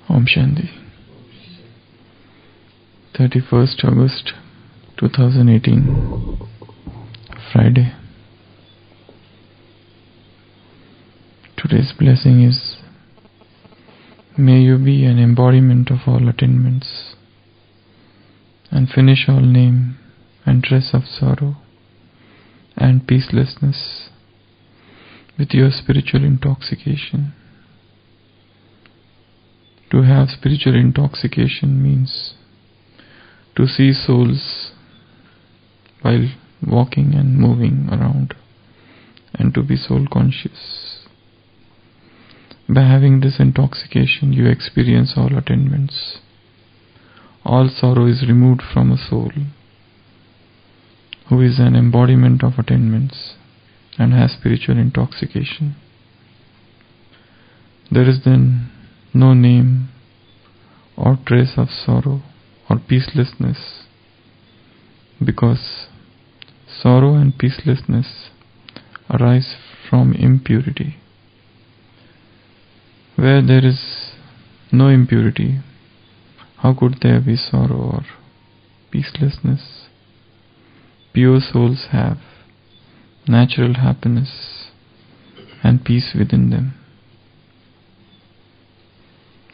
Om Shanti. 31st August 2018, Friday. Today's blessing is, may you be an embodiment of all attainments and finish all name and trace of sorrow and peacelessness with your spiritual intoxication. To have spiritual intoxication means to see souls while walking and moving around and to be soul conscious. By having this intoxication, you experience all attainments. All sorrow is removed from a soul who is an embodiment of attainments and has spiritual intoxication. There is then no name or trace of sorrow or peacelessness, because sorrow and peacelessness arise from impurity. Where there is no impurity, how could there be sorrow or peacelessness? Pure souls have natural happiness and peace within them.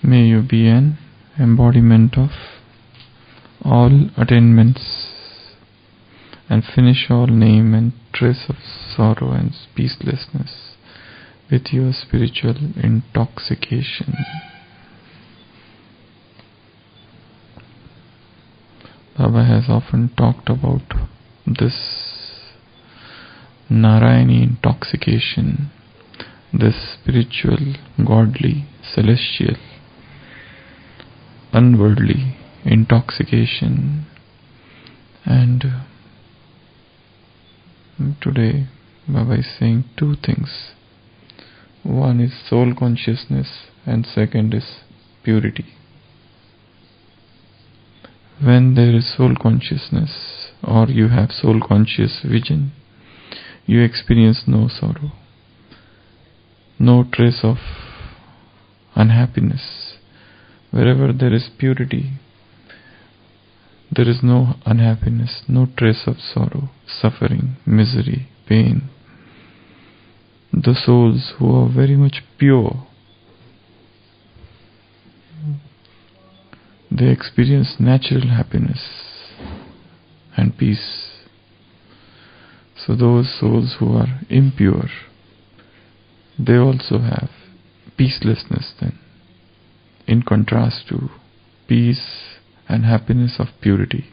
May you be an embodiment of all attainments and finish all name and trace of sorrow and peacelessness with your spiritual intoxication. Baba has often talked about this Narayani intoxication, this spiritual, godly, celestial, unworldly intoxication. And today Baba is saying two things. One is soul consciousness and second is purity. When there is soul consciousness or you have soul conscious vision, you experience no sorrow, no trace of unhappiness. Wherever there is purity, there is no unhappiness, no trace of sorrow, suffering, misery, pain. The souls who are very much pure, they experience natural happiness and peace. So those souls who are impure, they also have peacelessness then, in contrast to peace and happiness of purity.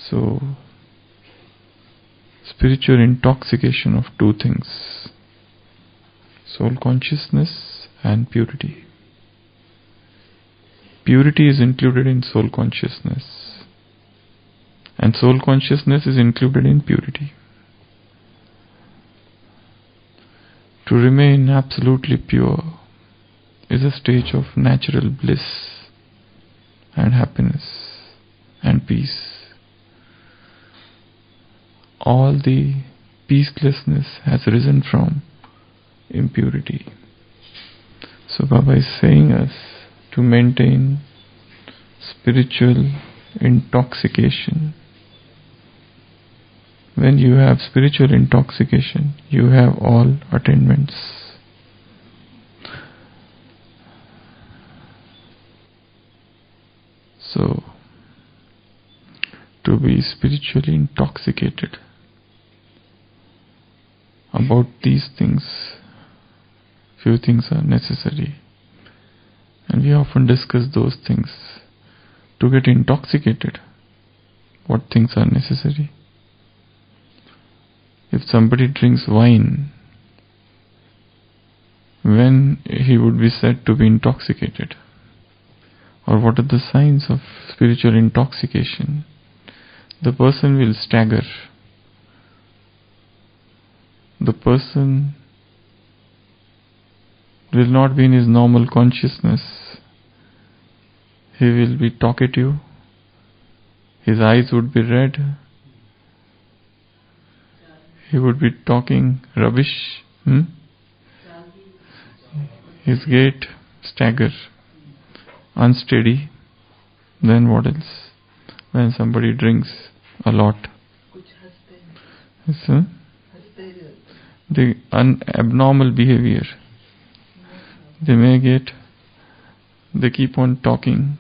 So, spiritual intoxication of two things, soul consciousness and purity. Purity is included in soul consciousness, and soul consciousness is included in purity. To remain absolutely pure is a stage of natural bliss and happiness and peace. All the peacelessness has risen from impurity. So Baba is saying us to maintain spiritual intoxication. When you have spiritual intoxication, you have all attainments. So, to be spiritually intoxicated about these things, few things are necessary. And we often discuss those things. To get intoxicated, what things are necessary? If somebody drinks wine, when he would be said to be intoxicated? Or what are the signs of spiritual intoxication? The person will stagger. The person will not be in his normal consciousness. He will be talkative. His eyes would be red. He would be talking rubbish. His gait stagger. unsteady, then what else? When somebody drinks a lot, so the abnormal behavior, they keep on talking,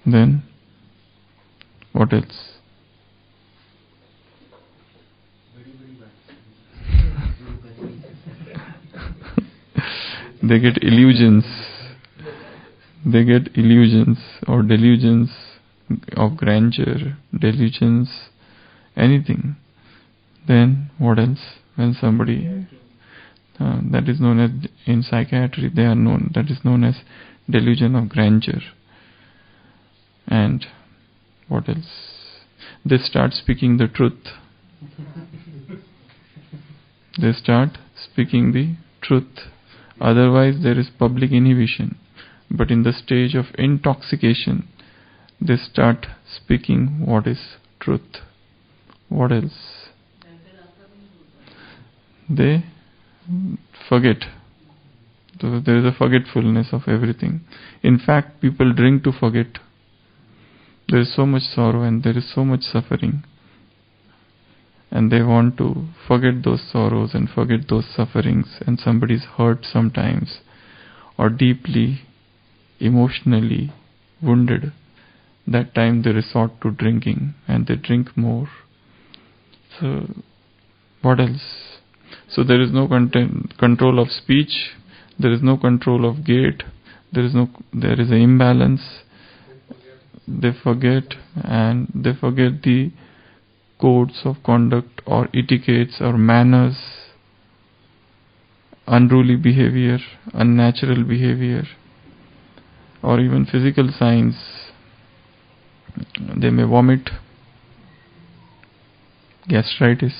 then what else? They get illusions or delusions of grandeur, delusions, anything. Then what else? When somebody, that is known as, in psychiatry, that is known as delusion of grandeur. And what else? They start speaking the truth. Otherwise there is public inhibition. But in the stage of intoxication, they start speaking what is truth. What else? They forget. So there is a forgetfulness of everything. In fact, people drink to forget. There is so much sorrow and there is so much suffering. And they want to forget those sorrows and forget those sufferings, and somebody is hurt sometimes or deeply emotionally wounded. That time they resort to drinking and they drink more. So what else? So there is no control of speech, there is no control of gait, there is an imbalance. They forget the codes of conduct or etiquettes or manners, unruly behavior, unnatural behavior, or even physical signs. They may vomit, gastritis,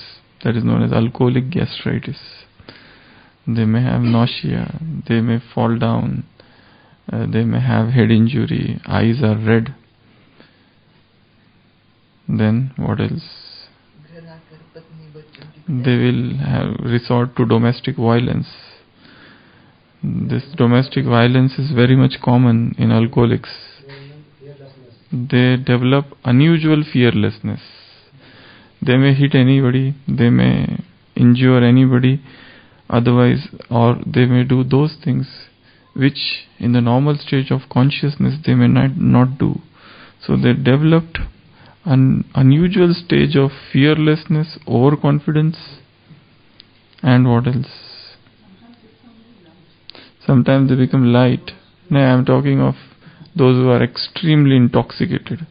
that is known as alcoholic gastritis. They may have nausea, they may fall down, they may have head injury, eyes are red. Then what else? They will resort to domestic violence. This domestic violence is very much common in alcoholics. They develop unusual fearlessness. They may hit anybody, they may injure anybody, otherwise, or they may do those things which in the normal stage of consciousness they may not do. So they developed an unusual stage of fearlessness, overconfidence, and what else? Sometimes they become light. Now I am talking of those who are extremely intoxicated.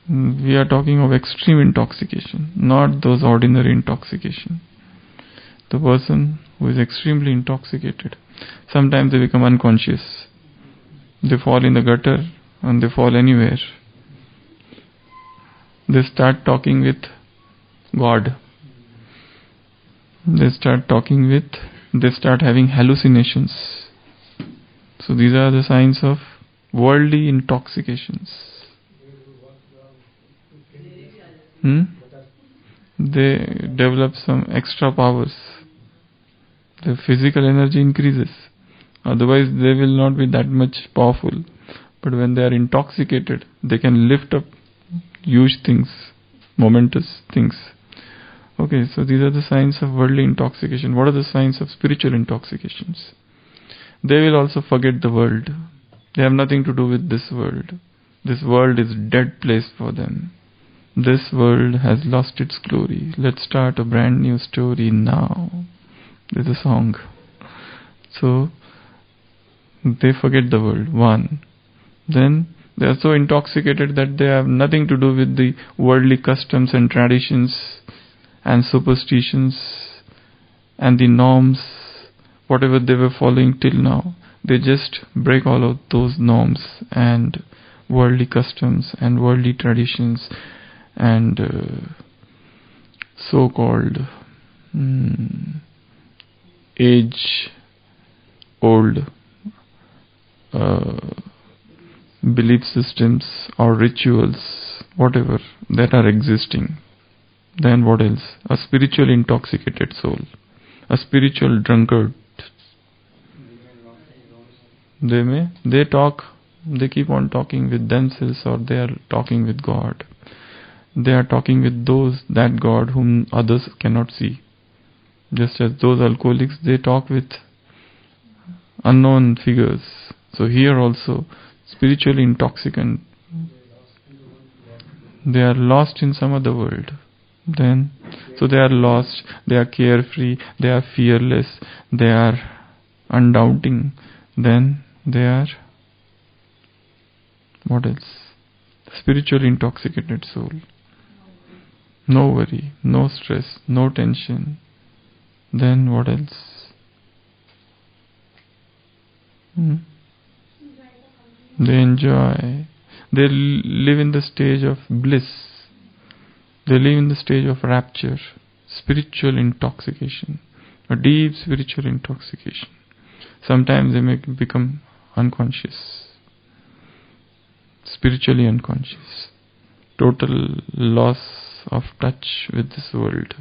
We are talking of extreme intoxication, not those ordinary intoxication. The person who is extremely intoxicated, sometimes they become unconscious. They fall in the gutter and they fall anywhere. They start talking with God. They start having hallucinations. So these are the signs of worldly intoxications. They develop some extra powers. Their physical energy increases. Otherwise they will not be that much powerful. But when they are intoxicated, they can lift up huge things, momentous things. Okay, so these are the signs of worldly intoxication. What are the signs of spiritual intoxications? They will also forget the world. They have nothing to do with this world. This world is dead place for them. This world has lost its glory. Let's start a brand new story now. There's a song. So they forget the world. One. Then they are so intoxicated that they have nothing to do with the worldly customs and traditions and superstitions and the norms, whatever they were following till now. They just break all of those norms and worldly customs and worldly traditions and so-called age-old belief systems or rituals, whatever, that are existing. Then what else? A spiritually intoxicated soul. A spiritual drunkard, they keep on talking with themselves, or they are talking with God. They are talking with that God whom others cannot see. Just as those alcoholics, they talk with unknown figures. So here also, spiritually intoxicant, they are lost in some other world. So they are lost, they are carefree, they are fearless, they are undoubting. Then they are, what else? Spiritually intoxicated soul. No worry, no stress, no tension. Then what else? They enjoy. They live in the stage of bliss. They live in the stage of rapture, spiritual intoxication, a deep spiritual intoxication. Sometimes they may become unconscious, spiritually unconscious, total loss of touch with this world,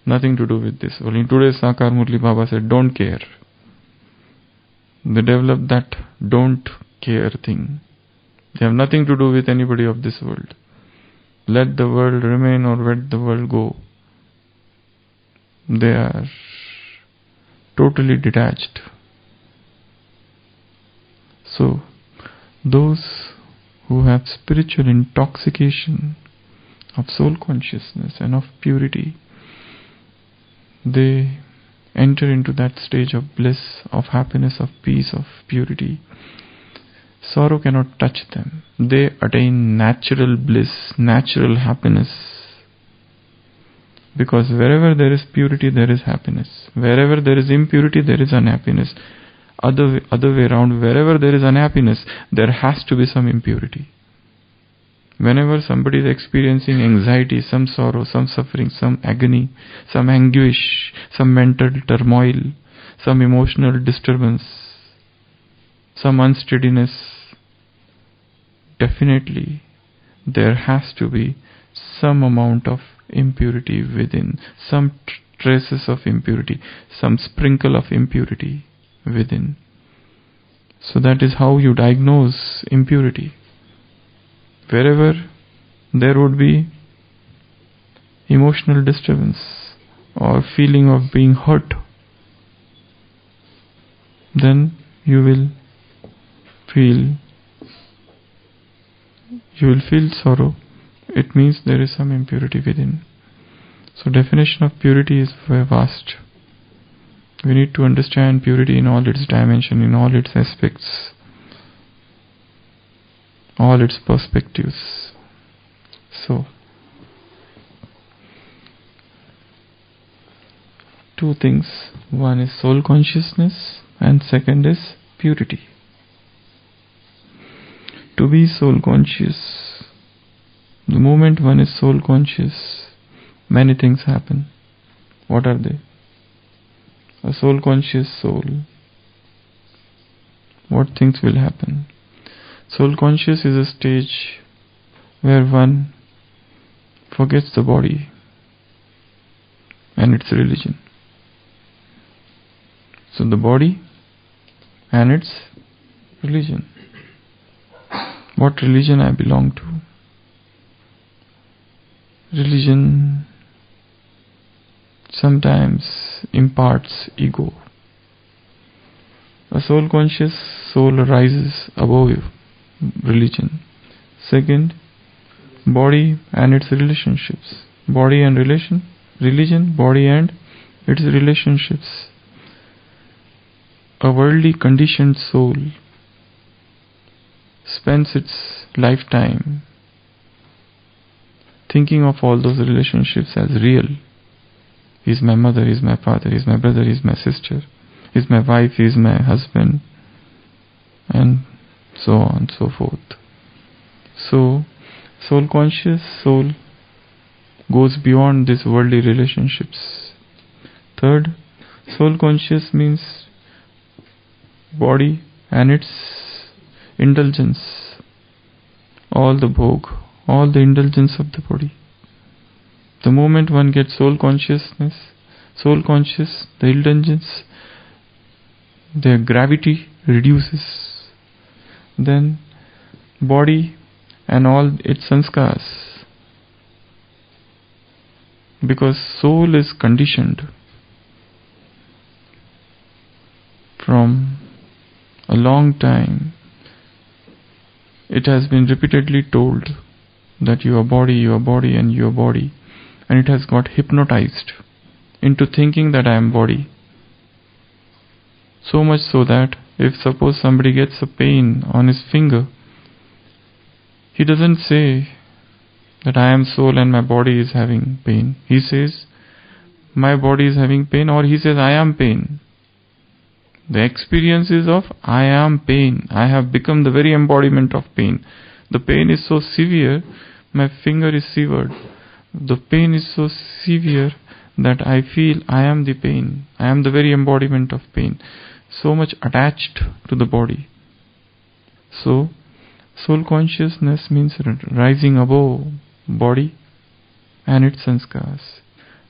nothing to do with this world. In today's Sakar Murli, Baba said, don't care. They develop that don't care thing. They have nothing to do with anybody of this world. Let the world remain or let the world go. They are totally detached. So, those who have spiritual intoxication of soul consciousness and of purity, they enter into that stage of bliss, of happiness, of peace, of purity. Sorrow cannot touch them. They attain natural bliss, natural happiness. Because wherever there is purity, there is happiness. Wherever there is impurity, there is unhappiness. Other way around, wherever there is unhappiness, there has to be some impurity. Whenever somebody is experiencing anxiety, some sorrow, some suffering, some agony, some anguish, some mental turmoil, some emotional disturbance, some unsteadiness, definitely there has to be some amount of impurity within, some traces of impurity, some sprinkle of impurity within. So that is how you diagnose impurity. Wherever there would be emotional disturbance or feeling of being hurt, then you will feel sorrow. It means there is some impurity within. So definition of purity is very vast. We need to understand purity in all its dimension, in all its aspects, all its perspectives. So, two things. One is soul consciousness and second is purity. To be soul conscious, the moment one is soul conscious, many things happen. What are they? A soul conscious soul. What things will happen? Soul conscious is a stage where one forgets the body and its religion. So the body and its religion. What religion I belong to? Religion sometimes imparts ego. A soul conscious soul rises above religion. Second, body and its relationships. Body and religion, body and its relationships. A worldly conditioned soul spends its lifetime thinking of all those relationships as real. He is my mother, he is my father, he is my brother, he is my sister, he is my wife, he is my husband, and so on and so forth. So, soul conscious soul goes beyond these worldly relationships. Third, soul conscious means body and its indulgence, all the bhog, all the indulgence of the body. The moment one gets soul consciousness, Soul conscious, the indulgence, their gravity reduces. Then body and all its sanskars. Because soul is conditioned from a long time. It has been repeatedly told that your body, and your body. And it has got hypnotized into thinking that I am body. So much so that if suppose somebody gets a pain on his finger, he doesn't say that I am soul and my body is having pain. He says my body is having pain, or he says I am pain. The experience is of I am pain. I have become the very embodiment of pain. The pain is so severe, my finger is severed. The pain is so severe that I feel I am the pain. I am the very embodiment of pain. So much attached to the body. So, soul consciousness means rising above body and its sanskars.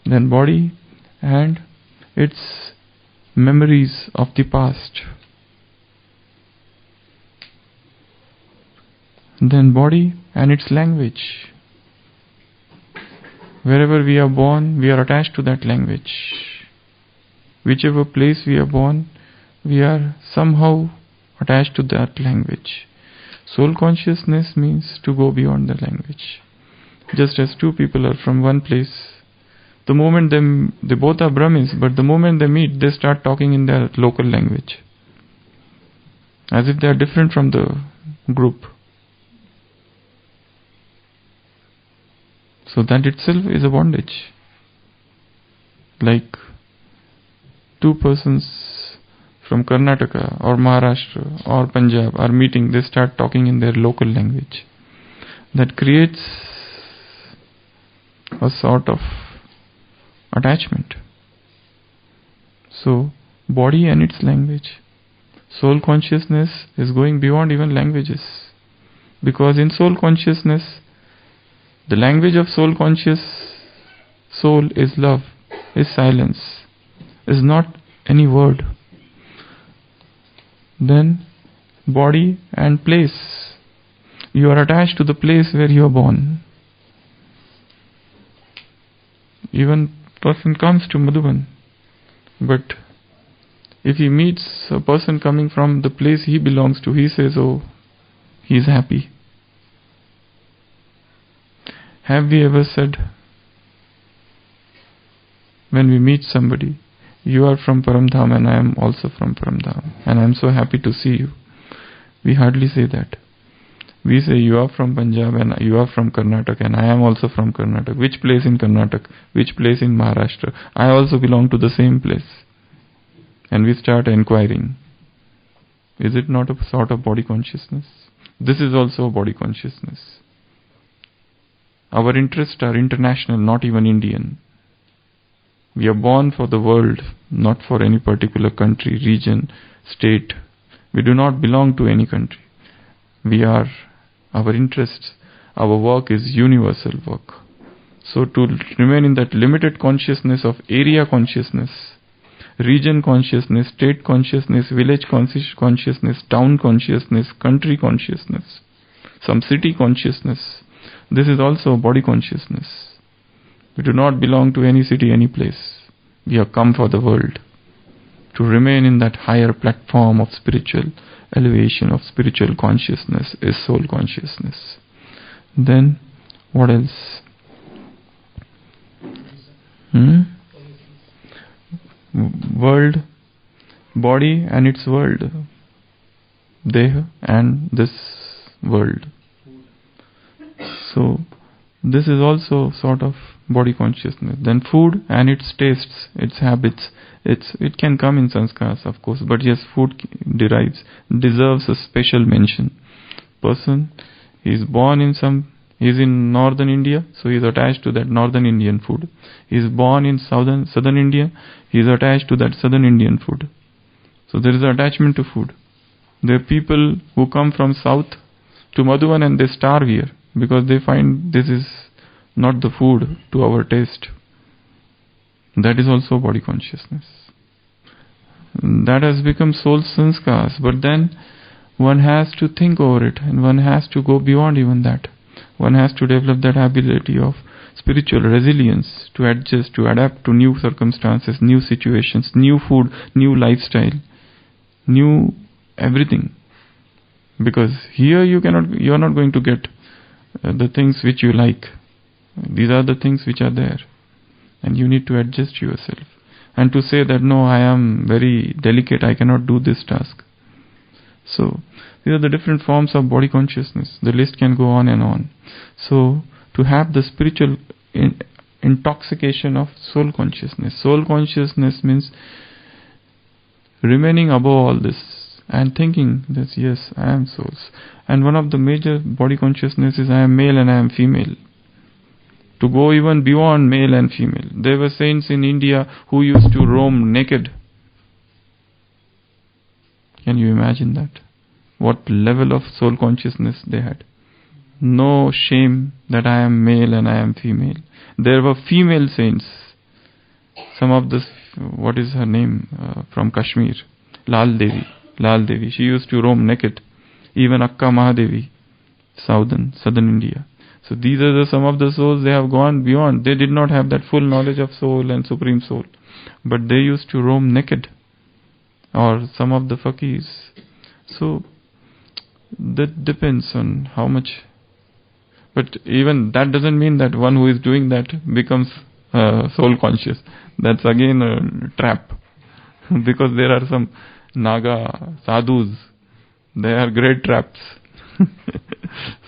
Then body and its memories of the past. Then body and its language. Wherever we are born, we are attached to that language. Whichever place we are born, we are somehow attached to that language. Soul consciousness means to go beyond the language. Just as two people are from one place, the moment they both are Brahmins, but the moment they meet, they start talking in their local language, as if they are different from the group. So that itself is a bondage. Like two persons from Karnataka or Maharashtra or Punjab are meeting, they start talking in their local language. That creates a sort of attachment. So, body and its language. Soul consciousness is going beyond even languages. Because in soul consciousness, the language of soul conscious soul is love, is silence, is not any word. Then, body and place. You are attached to the place where you are born. Even person comes to Madhuban, but if he meets a person coming from the place he belongs to, he says, oh, he is happy. Have we ever said, when we meet somebody, you are from Paramdham and I am also from Paramdham and I am so happy to see you? We hardly say that. We say you are from Punjab and you are from Karnataka and I am also from Karnataka. Which place in Karnataka? Which place in Maharashtra? I also belong to the same place. And we start inquiring. Is it not a sort of body consciousness? This is also a body consciousness. Our interests are international, not even Indian. We are born for the world, not for any particular country, region, state. We do not belong to any country. Our interests, our work is universal work. So to remain in that limited consciousness of area consciousness, region consciousness, state consciousness, village consciousness, town consciousness, country consciousness, some city consciousness, this is also body consciousness. We do not belong to any city, any place. We have come for the world. To remain in that higher platform of spiritual elevation, of spiritual consciousness, is soul consciousness. Then, what else? World, body and its world. Deha and this world. So, this is also sort of body consciousness. Then food and its tastes, its habits. It can come in sanskars, of course, but yes, food deserves a special mention. Person is born in he's in northern India, so he is attached to that northern Indian food. He is born in southern India, he is attached to that southern Indian food. So there is an attachment to food. There are people who come from south to Madhuban and they starve here because they find this is not the food to our taste. That is also body consciousness. That has become soul sanskars, but then one has to think over it, and one has to go beyond even that. One has to develop that ability of spiritual resilience to adjust, to adapt to new circumstances, new situations, new food, new lifestyle, new everything. Because here you are not going to get the things which you like. These are the things which are there, and you need to adjust yourself. And to say that no, I am very delicate, I cannot do this task. So these are the different forms of body consciousness. The list can go on and on. So to have the spiritual intoxication of soul consciousness. Soul consciousness means remaining above all this and thinking that yes, I am souls. And one of the major body consciousness is I am male and I am female. To go even beyond male and female. There were saints in India who used to roam naked. Can you imagine that? What level of soul consciousness they had. No shame that I am male and I am female. There were female saints. Some of the, what is her name, from Kashmir, Lal Devi. She used to roam naked. Even Akka Mahadevi, southern India. So these are some of the souls, they have gone beyond. They did not have that full knowledge of soul and supreme soul, but they used to roam naked. Or some of the fakirs. So that depends on how much. But even that doesn't mean that one who is doing that becomes soul conscious. That's again a trap. Because there are some Naga sadhus. They are great traps.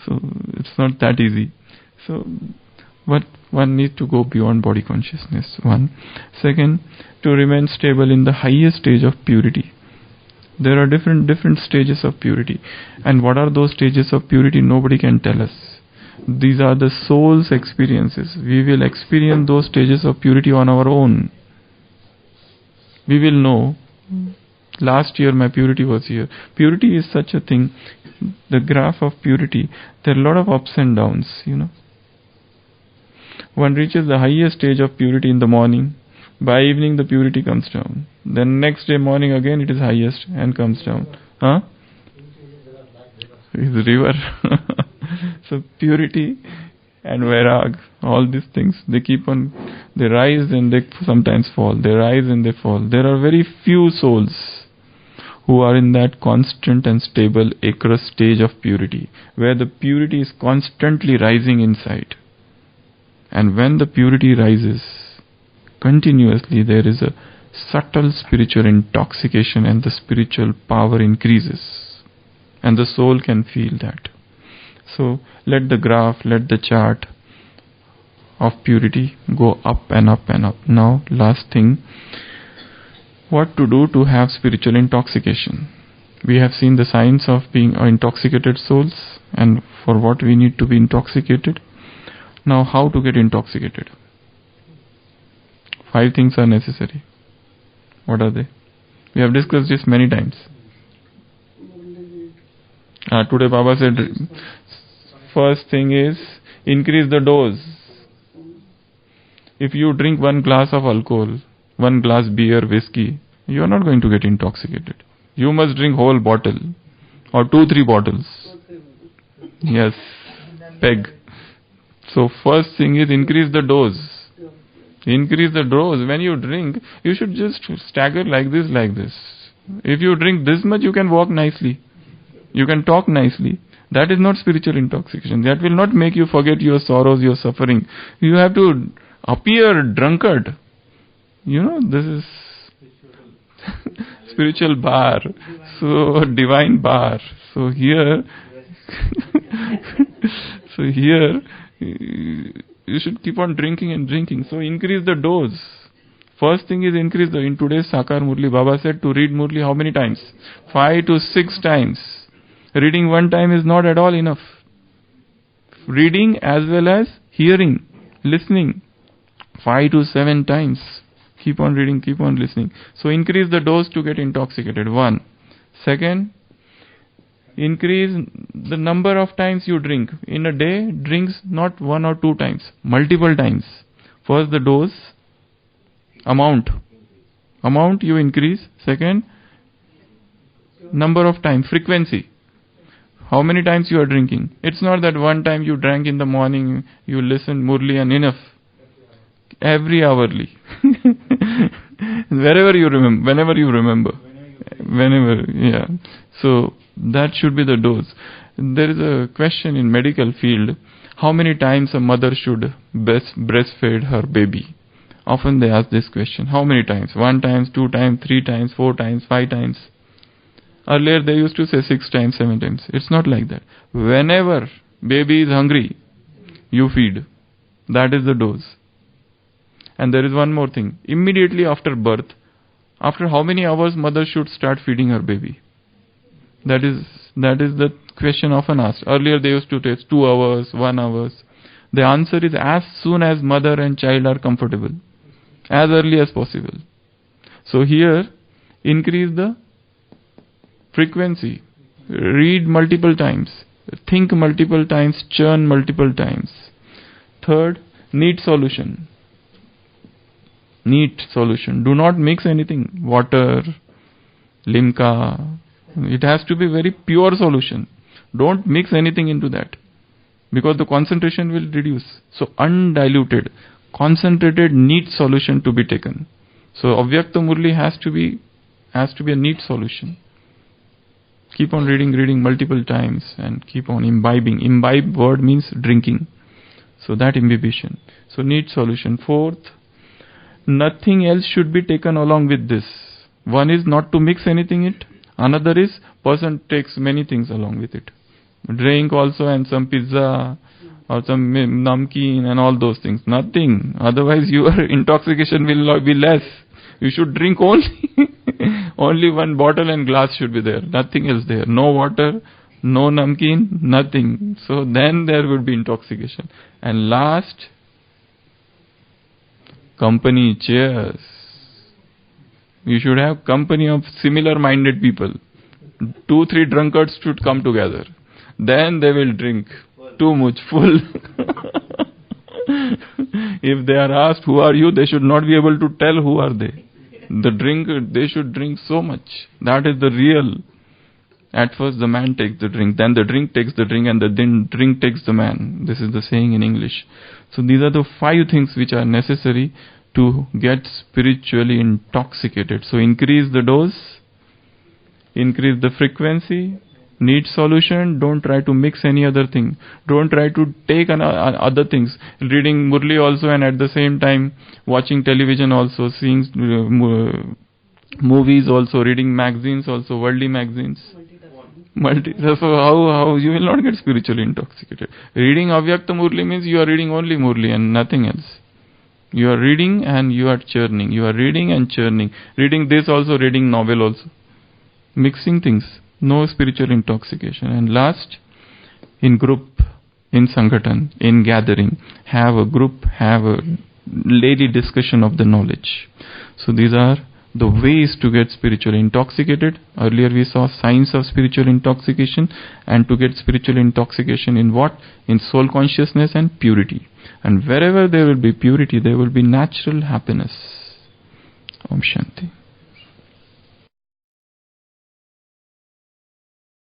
So it's not that easy. So but one needs to go beyond body consciousness. One. Second, to remain stable in the highest stage of purity. There are different stages of purity. And what are those stages of purity? Nobody can tell us. These are the soul's experiences. We will experience those stages of purity on our own. We will know. Last year my purity was here. Purity is such a thing. The graph of purity, there are a lot of ups and downs, One reaches the highest stage of purity in the morning. By evening the purity comes down. Then next day morning again it is highest and comes down. It's river. So purity and vairag, all these things, they rise and they sometimes fall. They rise and they fall. There are very few souls who are in that constant and stable aqueous stage of purity, where the purity is constantly rising inside. And when the purity rises continuously, there is a subtle spiritual intoxication and the spiritual power increases. And the soul can feel that. So let the graph, let the chart of purity go up and up and up. Now, last thing, what to do to have spiritual intoxication. We have seen the signs of being intoxicated souls and for what we need to be intoxicated. Now, how to get intoxicated? 5 things are necessary. What are they? We have discussed this many times. Today Baba said, first thing is increase the dose. If you drink 1 glass of alcohol, 1 glass beer, whiskey, you are not going to get intoxicated. You must drink whole bottle or 2-3 bottles. Yes, peg. So first thing is increase the dose. Increase the dose. When you drink, you should just stagger like this. If you drink this much, you can walk nicely. You can talk nicely. That is not spiritual intoxication. That will not make you forget your sorrows, your suffering. You have to appear drunkard. This is spiritual bar. So divine bar. So here you should keep on drinking and drinking. So increase the dose. First thing is increase the, in today's Sakar Murli, Baba said to read Murli how many times? 5 to 6 times. Reading 1 time is not at all enough. Reading as well as hearing, listening. 5 to 7 times. Keep on reading, keep on listening. So increase the dose to get intoxicated. 1. Second, increase the number of times you drink. In a day, drinks not 1 or 2 times, multiple times. First the dose, Amount. Amount you increase. Second, number of times, frequency. How many times you are drinking? It's not that one time you drank in the morning, you listen Murli and enough. Every hourly. Wherever you remember, whenever you remember. Whenever, yeah. So that should be the dose. There is a question in medical field, how many times a mother should breastfeed her baby? Often they ask this question, how many times? 1 times, 2 times, 3 times, 4 times, 5 times. Earlier they used to say 6 times, 7 times. It's not like that. Whenever baby is hungry, you feed. That is the dose. And there is one more thing. Immediately after birth, after how many hours mother should start feeding her baby? That is the question often asked. Earlier they used to take 2 hours, 1 hour. The answer is as soon as mother and child are comfortable. As early as possible. So here, increase the frequency. Read multiple times. Think multiple times. Churn multiple times. Third, neat solution. Neat solution. Do not mix anything. Water, limca. It has to be very pure solution. Don't mix anything into that. Because the concentration will reduce. So undiluted, concentrated, neat solution to be taken. So Avyakta Murli has to be a neat solution. Keep on reading multiple times and keep on imbibing. Imbibe word means drinking. So that imbibition. So neat solution. Fourth, nothing else should be taken along with this. One is not to mix anything in it. Another is person takes many things along with it. Drink also and some pizza or some namkeen and all those things. Nothing. Otherwise your intoxication will be less. You should drink only 1 bottle and glass should be there. Nothing else there. No water, no namkeen, nothing. So then there would be intoxication. And last, company, cheers. You should have company of similar minded people. 2-3 drunkards should come together. Then they will drink too much, full. If they are asked, who are you? They should not be able to tell who are they. They should drink so much. That is the real. At first the man takes the drink, then the drink takes the drink, and then drink takes the man. This is the saying in English. So these are the 5 things which are necessary to get spiritually intoxicated. So increase the dose, increase the frequency, need solution, don't try to mix any other thing. Don't try to take other things. Reading Murli also and at the same time watching television also, seeing movies also, reading magazines also, worldly magazines. So how you will not get spiritually intoxicated. Reading Avyakta Murli means you are reading only Murli and nothing else. You are reading and you are churning. You are reading and churning. Reading this also, reading novel also. Mixing things. No spiritual intoxication. And last, in group, in Sanghatan, in gathering, have a group, have a daily discussion of the knowledge. So these are the ways to get spiritually intoxicated. Earlier we saw signs of spiritual intoxication, and to get spiritual intoxication in what? In soul consciousness and purity. And wherever there will be purity, there will be natural happiness. Om Shanti.